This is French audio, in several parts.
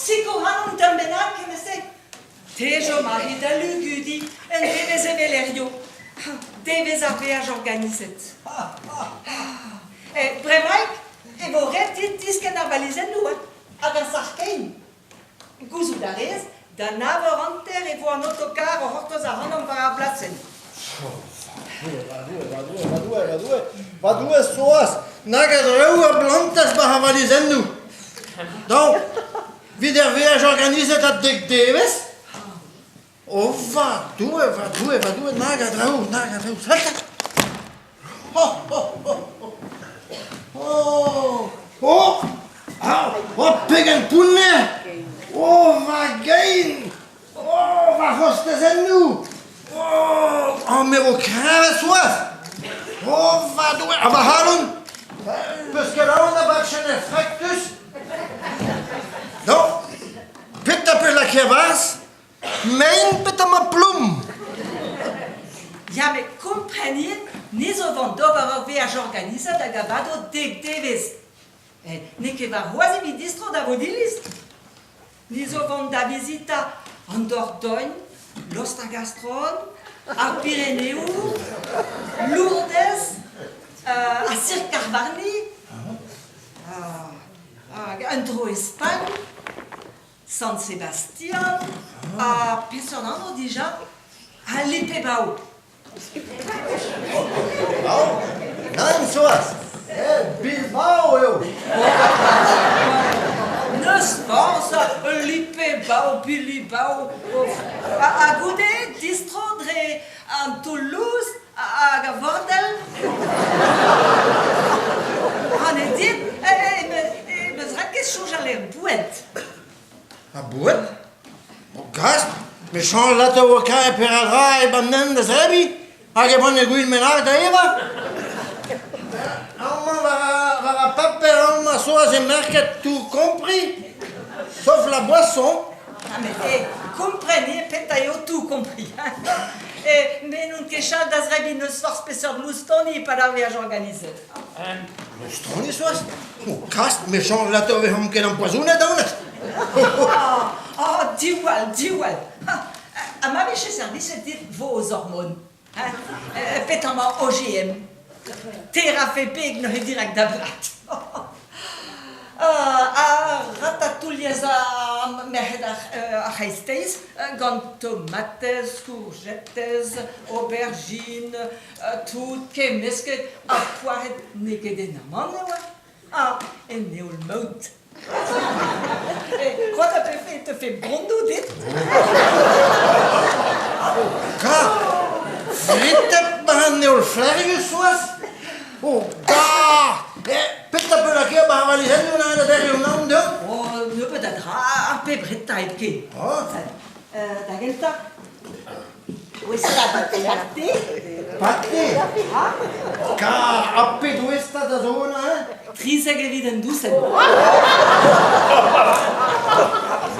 Sicuramente também que me sei. Tejo marida lugudi, en deves e velerio. Deves aveas organizet. Bremaik, e voret dit carnavalizen lua. Agan sarkein. Guzu darez, da naveranter e vo an autocar o hortos a hanom var a placen. Vad du är sås? Naga dröva blantas bahavalizen nu. Donc, vi der voyage organisé att dig Davis. Och vad du är, naga dröva. Salta. Piggen punne. Vad gein. Vad hostas sen nu? Men vad kräver sås? Vad du är, vad har hon? Pescadona bakshene fractus. Non, pita per la crevasse, men pita ma plum. Ja, me comprenien, niso van dober voyage organisé da gavado deg deves. Ne que va roise mi distro da vodilis. Niso van da visita an Dordogne, Los Gastron, a Pireneu, Lourdes, a Sir Carvarni, Andro Espagne, San Sebastian, a Pesonano déjà, a Lipebao. Nein, sowas. Bilbao, eu. Neus forza, Lipebao, Bilibao, a Goudet, Distrodre, a Toulouse, a Gavordel. On est dit, me zraquez chose à l'air bouette. A bouet? O gast, me change la teoca e peradra e bannen de zrebi. Hage bonne guil menar da Eva. Alma va pape alma soas et merket tout compris. Sauf la boisson. Ah, mais comprenez, petaio tout compris. Mais non que chal das rebi nos forces spessor moustoni pas la voyage organisé. Stroni soas? O gast, me change la teoca hom ken empoisonne daunet. Diwal. A ma viche service dit vos hormones. Petama OGM. Terafepig no direct d'abrat. A ratatouilles a mehedach a heisteis, gant tomates, courgettes, aubergines, tout kemeske a poiret neke de naman ewa. En neol mout. Quoi te fait bondo dit? Fritte bahan neol flerius soas? O ga! Pita per la kia bahavalizen nu na der jo nam de? Ne peut-être a pe bretta et ke. Da gelta. Où est-ce que Patti? Ga, appi du esta da zona, Trise gewiden dusen.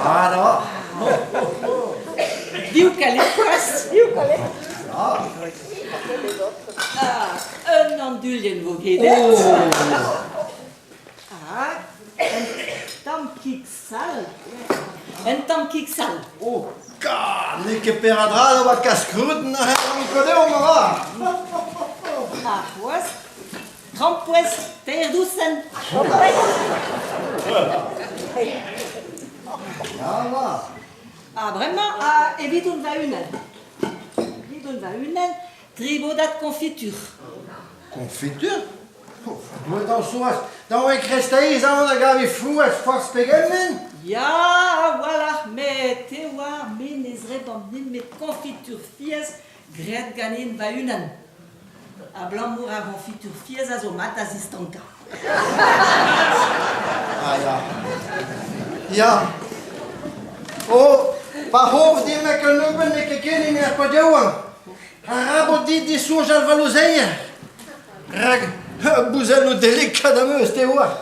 Vada. Viu calicos? Un andulien vous guidez. Un tamkiksal. O ga, nike peradrado va cascruden na her code o mara. Pues, trampues, ter dusen. Ja, va. Vraiment, evitun va unen. Tribodat confiture. Confiture? Du het al soas. Dan we kresteis aan da gavi flues fast pegelmen. Ja, voilà, mais tewa, menezre bandin, met confiture fies, gret ganin va unen. A blamour a confiture fies a zo mat assistanka. Ja. O, pa hoofd die me kan lukken, ik ken niet meer wat jouwen. Arabo die soos al valozeia. Rag, buzelo delicadameus te hoor.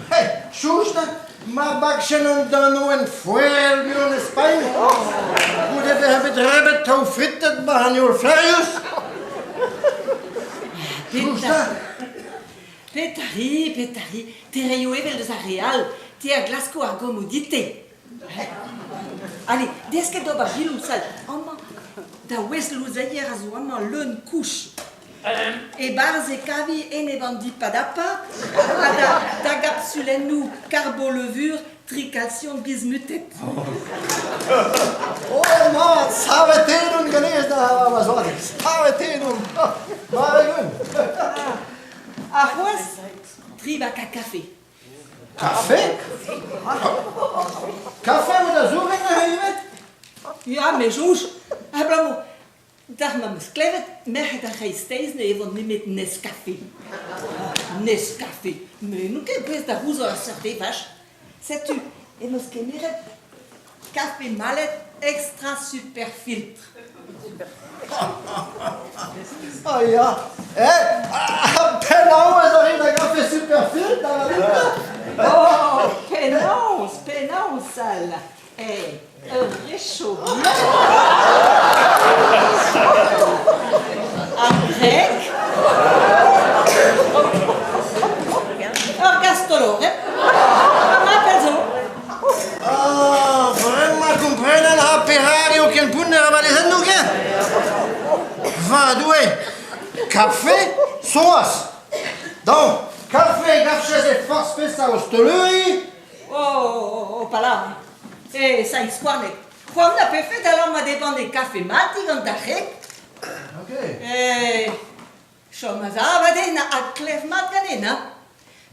Hey, schusta, ma bakschen dan no en fuel bion Espagne. Goede we hebben bedrijven touw frittet bahan your flyers. Schusta. Petari, tereio evel de sa real, te a Glasgow a gomodite. Allez, deske doba bilou sal. Amma, da wes louzayer a zo amma leun kouch. E barze kavi ene bandi padapa, da gapsulennou carbolevure, tricalcium bismutet. Oh, mat, savetenun ganes da Amazones. Savetenun. Very good. A c'hoaz, tribak a kafe. Kafe? Kafe met a zoeken na hevet? Ja, me jouj. Ablamo, dar ma meus klevet, merc'het a reisteiz ne evon nemet Nescafé. Nescafé. Me nou ket gwez da rouzo a sarte vache. Setu, e meus ket meret café malet extra super filtre. Oh ja. Penau is er in a kafe superfil, da war dit. Oh, penaos, sal. Eh, un réchaud bien. Un grec. Un gastolore. Un apelzo. Ah, vraiment comprenen ha Ferrari o ken punner avalizen nu ke? Va, due. Kafe, soas. Donc, kafe gafches e force pesta o stolui. Oh, pala. Eh, sa isquarnet. Quam na pe fet alors ma depende café mati gant a rec? Ok. Eh, chomaz avaden a clef mat ganen, ha?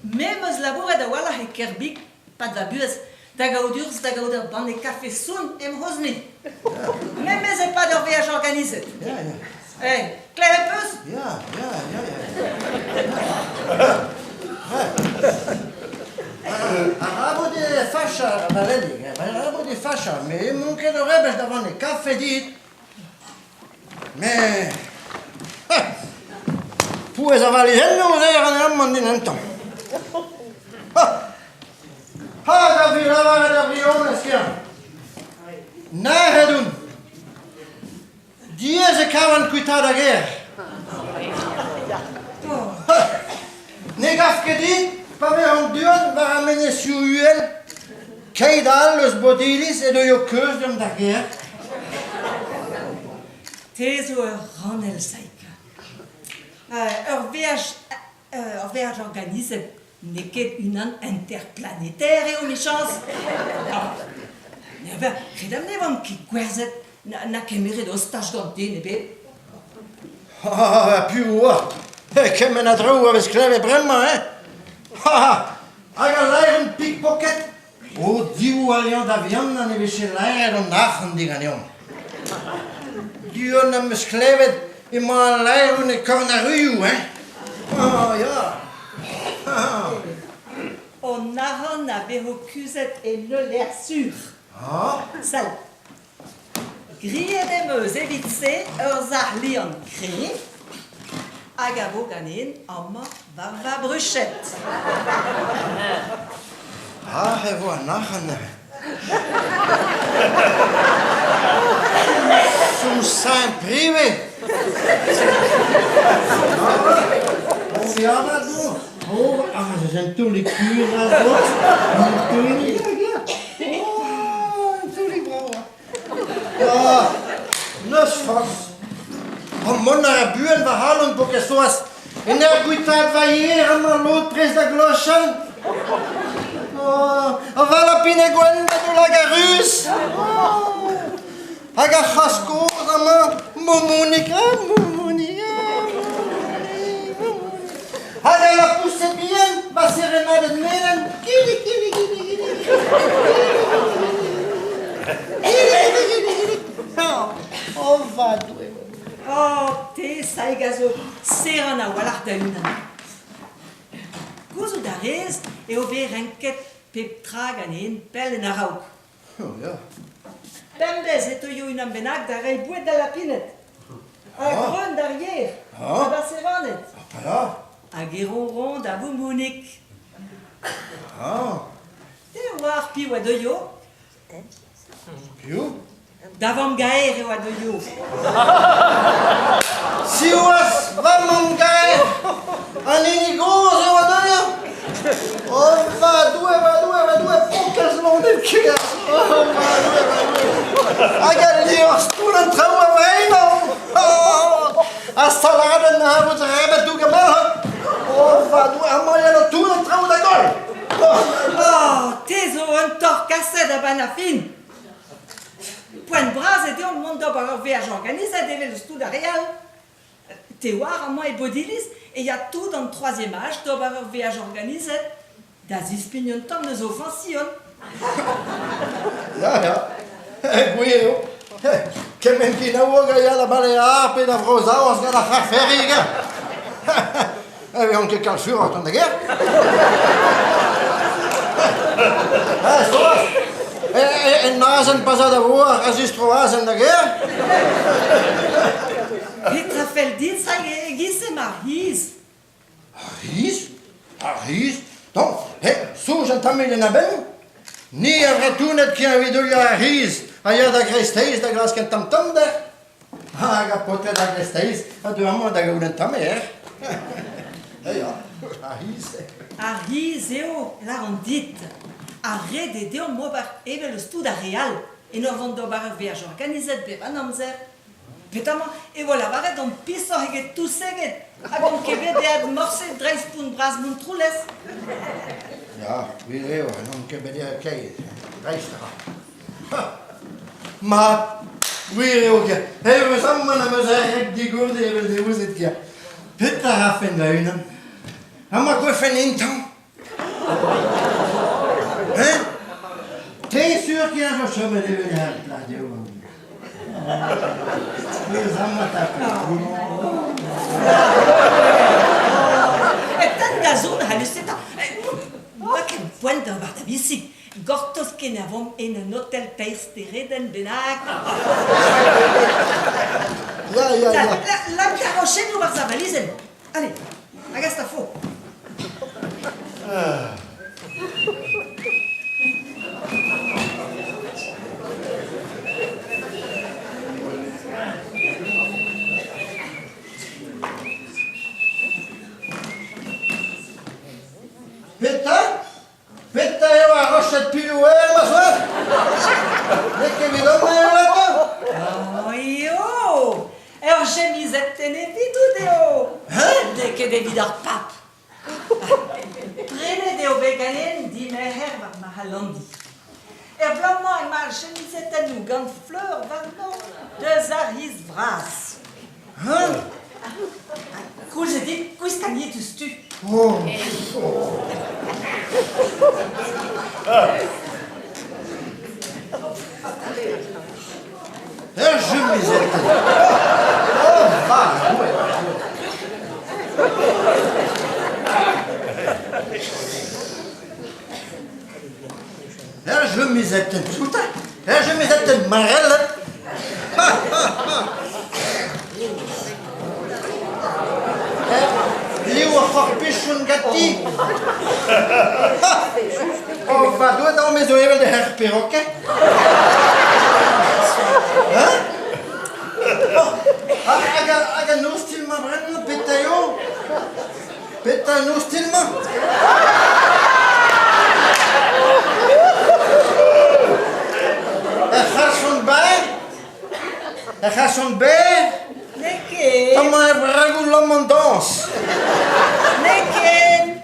Memeus labouret da wala he kerbik, pat va buez, da gaudurs, da gauder bande café soun em hozmi. Memez e pat ur veaj organizet. Ja, ja. Eh, clef eus? Ja. Arabo de fascia, Valendi, arabo de fascia, me munche dovrebbe davant e caffè dit. Me... Pues avalisenno usare ne amman din entom. Da vi lavare da brione schia. Nahedun. Diese kavan quita da guerre. Ne gaf gedit. Pame an duan var amene siouel keidal eus bodilis e jo keus dem da ger. Tezo ur ranel saika. Ur veaj organizet ne ket unan interplanétaire eo michans. Ne ber, redam ne vant ki gwerzet na kemeret o staj gante ne bet. Pu oa. Kemen a drou a vez kleve bremma, Hag a leiren pickpocket. O diou alian da vian an eveche leir an nachen di ganion. Diou na meus klevet e ma a leir un e kornaruiou, ja. O nahan a veho kuzet e ne l'air sur. Sal. Griet emeus evitse ur zar lian kre, hag a vo ganen amma va bruchet. E vo a nachen. Son saint privé. O viada do. Ze zijn toen die kuur aan het lot. Ja, nus vast. Om man naar de buren verhalen, porque zoals in der guitar variëren, maar lood pres da gloschen. Avala pine gwenda do la garus. Aga chasko, ama, momonika. Aga la pousse bien, va serenade de menen. Oh, va doe. Oh, te saigazo seran a walar da unan. Gouzo da rez e ober enket pep tra ganen pel en a raouk. Oh, ja. Pembez eto yo unan bennak da rei bouet da lapinet. A grön d'arrière, a ba seranet. Voilà. A geronron da boumounik. Te war pi oa de yo, Piu. davam gaer eo a de yo. Si oas va mangae, an inigoz eo adonia. Oh, va doe, pocas londet kias. da bana fin. Point bras et on monde d'abord voyage organisé devait le studio réel. Théoire, moi et Bodilis, et il y a tout dans le troisième âge d'abord voyage organisé. Das ist pignon temps de offension. Ja. Guido. Che mentina uoga ja la Balear per da Rosaus che la fa ferriga. Abbiamo che calciuro con de guerre. So. En nasen passada voa, registroas en de guerre. Petra Feldin sei gisse Maris. Aris? Donc, so j'entame na ben. Ni a retournet qui a vidulia Aris. Aia da gresteis da gras que tam da. Aga pote da gresteis, a du amo da gauden tamer. Ja, Aris. Aris eo la rendit. Arrête de dire moi par even le studio réel. Et nous avons d'abord voyage organisé de Banamzer. Petama, et voilà, arrête on pisse avec tout ça. Agam kebe de morse 3 pund bras mun trules. Ja, wie non che bedia che. Reistra. Ma wie we samen na mezerek die gorde even de uzet ja. Petra hafen leinen. Hamma ko fen intam. Hein? T'es sûr qu'il y a un chemin de venir là, Dieu? Les hommes Tanta zona haluseta. Ma che point de Bartavisi. Gortos que n'avons en un hôtel teistere den benac. Ja. La carroche nous va s'avaliser. Allez, agasta faux. Peta eu a rocha de piruel, mas lá. Que me dá uma lá. Oh yo! Alors j'ai mis cette vidéo. Hein? Dès que des vidar pap. Prenez des obeganen di meher var mahalandi. Blanc et ma chemisette à nous, gant fleur, varnon, deux aris vras. Hein? Cool, j'ai dit, qu'est-ce qu'on y est tous tu? Oh. Je me oh, va, je me puta, je me marelle. Liu farpischun gatti. Oh, va doit dans mes oeuvres de her perroquet. Hein? Aga no stilma brenna petayo. Peta no stilma. Gaat zo'n beer? Neken. Dan maar regular danse. Neken.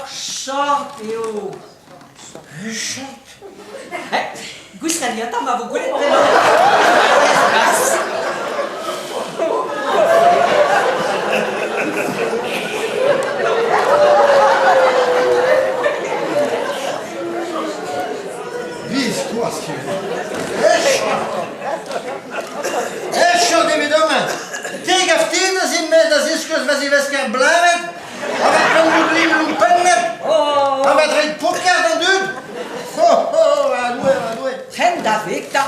Short, yo. Short? Gustagliata, ma vous voulez das ist gut, was ich was gern bleiben. Aber ich kann gut lieben und pennen. Aber ich drehe Podcast an du. Adue. Prends d'avec ta.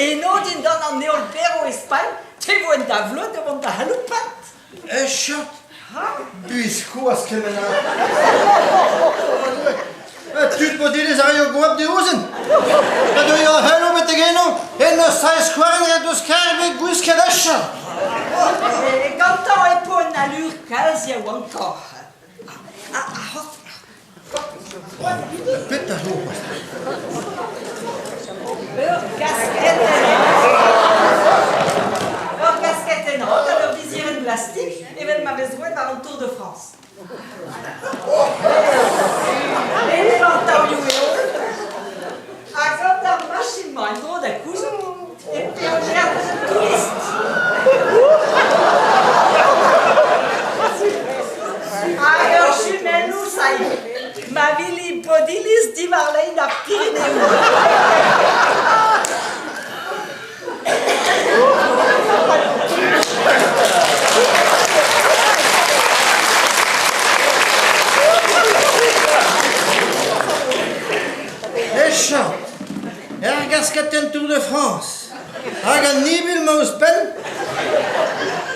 Et non, din dan an neolbero Espagne, te voen da vlo devant da haloupat. Shot. Biscuas que me na. Tu peux dire les arrières guap de Hosen. Et de yo hello met geno, et no sai square dos carbe guisca dasha. Et quand on est pour une allure quasi ou encore. Peta zo. Leur casquette énorme, leur visière en plastique, et elle m'avait joué par un Tour de France. Et les lantaux agora da machine toda a coisa e projeto de turista. Agora chimeno sai. Ma vili podilis di Marley da Pirineu. Echa, ergens gaat een Tour de France. Hij gaat niet meer met ons pen.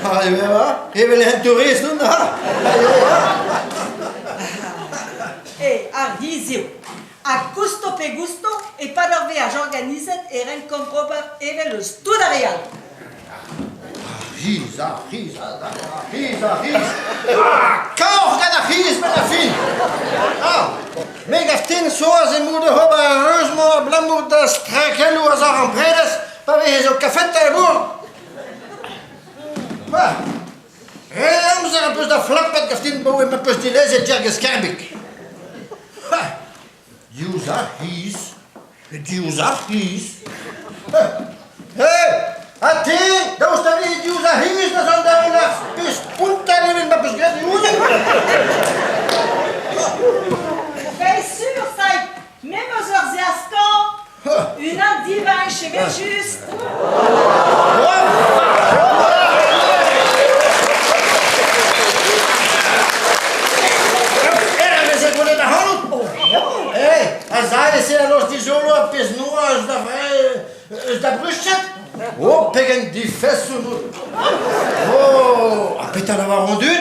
Ah, je wil een toerist doen, ha? Arrisio. A custo pe gusto e para viagem organizat eren comprobar evelus toda real. Risa. Kauw, ga naar Ries met een fin. Meg heeft 10 zoals en moeder hebben een reusmoor, blammoer, dat strakkel, hoe ze aan bredes, maar we hebben zo'n café tegen Reem ze een de flap met gaftin bouwen met plus die lezen tjerges kerbik. Juza Hies. Hey, ati, da usta vi Juza Hies, na son da una pis punta livin met plus gret uning. Bien sûr, ça même aux heures et instants, une an divin chez juste. Azar is los die zolo pis nu als da bruschet. Oh, pegen die fesso nu. Oh, apita la rendu.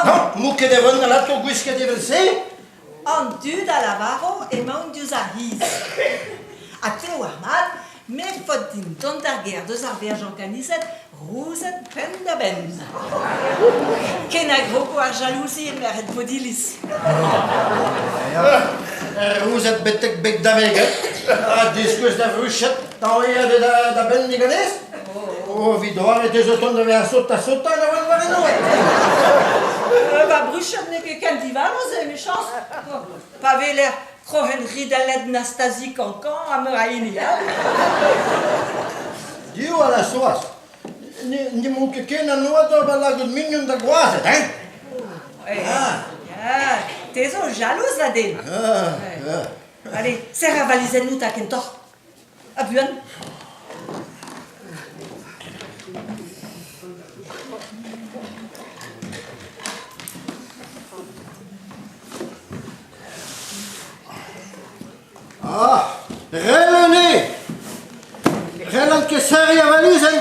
Non, muke de von la to guisque de verse. En du da lavaro e mon du Hies. A teu armat, me fot din ton da guerre de zarviage organizat, roset pen da ben. Ken a groko ar jalousie mer het podilis. Roset betek bek da vege. A discus da bruschet, dan je da ben niganes. Oh, vidor et des automnes de ver sota na van vareno. Ba bruchet ne que kan divanos e méchance. Pas l'air crohen ridalet Nastasie Cancan a me raïnia. Dio alla soas. Ni mon que ken no do la good minion da guase, hein? T'es so jalouse la den. Allez, serre à valiser nous ta kentor. A buan. Relene! Relan que seria valisen.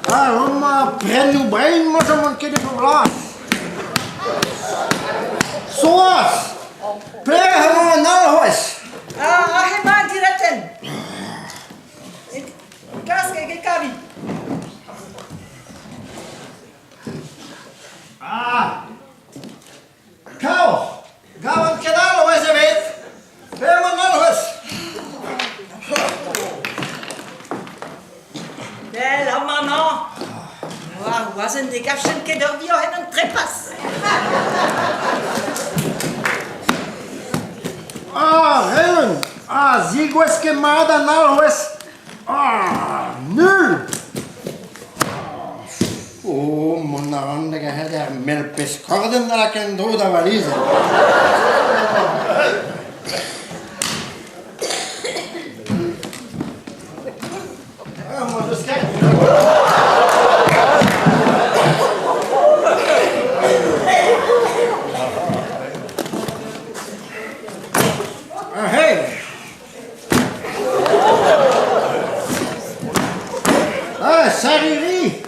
Roma prenu brain mo sa mon que de glas. Soas! Plea mo na hoes. Ahema direten. Casque que cabi. Kau! Gawan kedal hoes evet. Plea mo na hoes. Bella maman. Wow, was een dik afschen que dormio en een trepas. Helen! Zigues queimada na hoes. Nul! Oh, mon arandige herder melpeskorden la ken do da valise. Mas skaj. Hey! Sariri!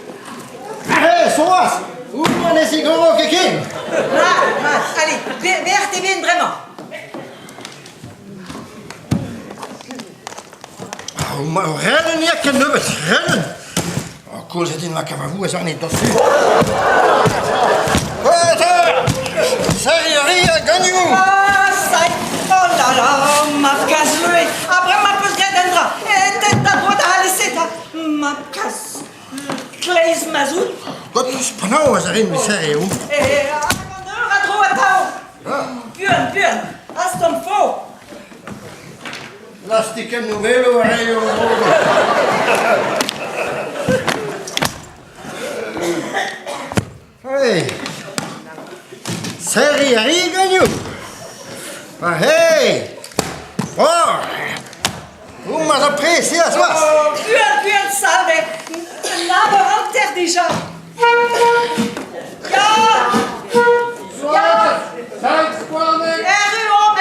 Hey, soas! Où on est si gros que qui? Allez, vert et bien vraiment. Rennen niet knubbet, rennen! Cool zit in la cavavoe, is ook niet tot vuur. Sariri! Spannend, was erin mit serio. Honneur à droit à temps. Björn, hast du faux? Lass dich ein Novelo rein. Hey. Serie rigano. Ah hey. Oh. Mas aprecia as suas. Björn, salve. Name alter déjà. Ja! Thanks, Kwame! Erhuom!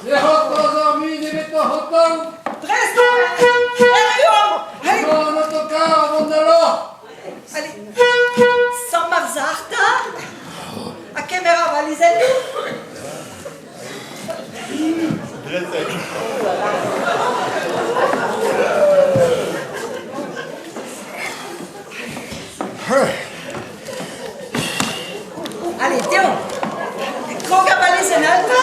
Je had ons armee die met de hotel. Presto! Erhuom! We gaan met elkaar van de loch. Allez, sans marzarta, a camera valisello. Allez, Théo, koga valisenalta?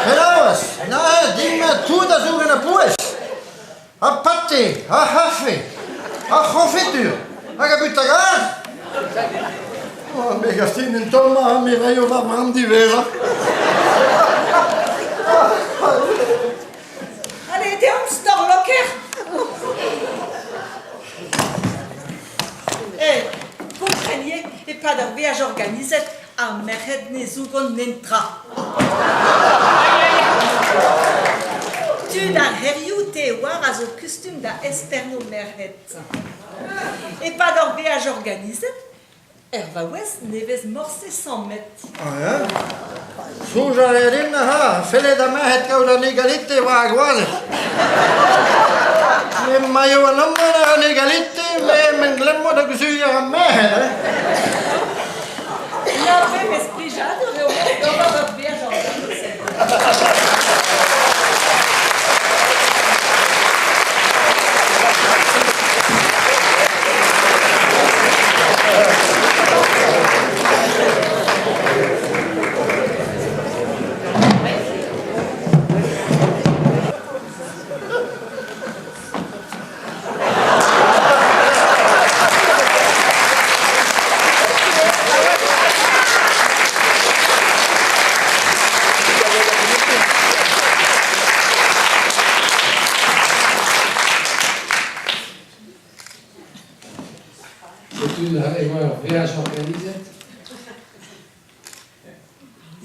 Helaas, ding me toe dat zoeken naar poes. A patti, a haffi, a confituur, a gabutagaan. Oh, me gaf in een ton, maar me rij over man die weer. Allez, Théo, storlocker. Compreniez, et pas d'un voyage organisé à Meret Nezugon Nentra. Tu da heriu te war as au costume da Esperno Meret. Et pas d'un voyage organisé, Erva West neves morse 100 mètres. Ah ja? Zo zou je erin gaan. Veel dat mij het koude negalite waar was. Maar je een andere negalite met mijn glemmo dat je zuur aan mij hè. Não vem me explicar, eu vou viajar organisé. Toen had ik maar een voyage georganiseerd.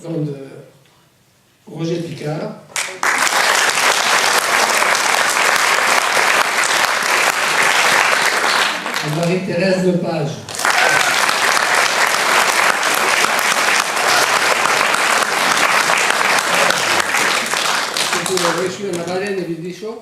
Donc de Roger Picard. Et Marie-Thérèse Lepage. C'était reçu à la baleine et du Dichot.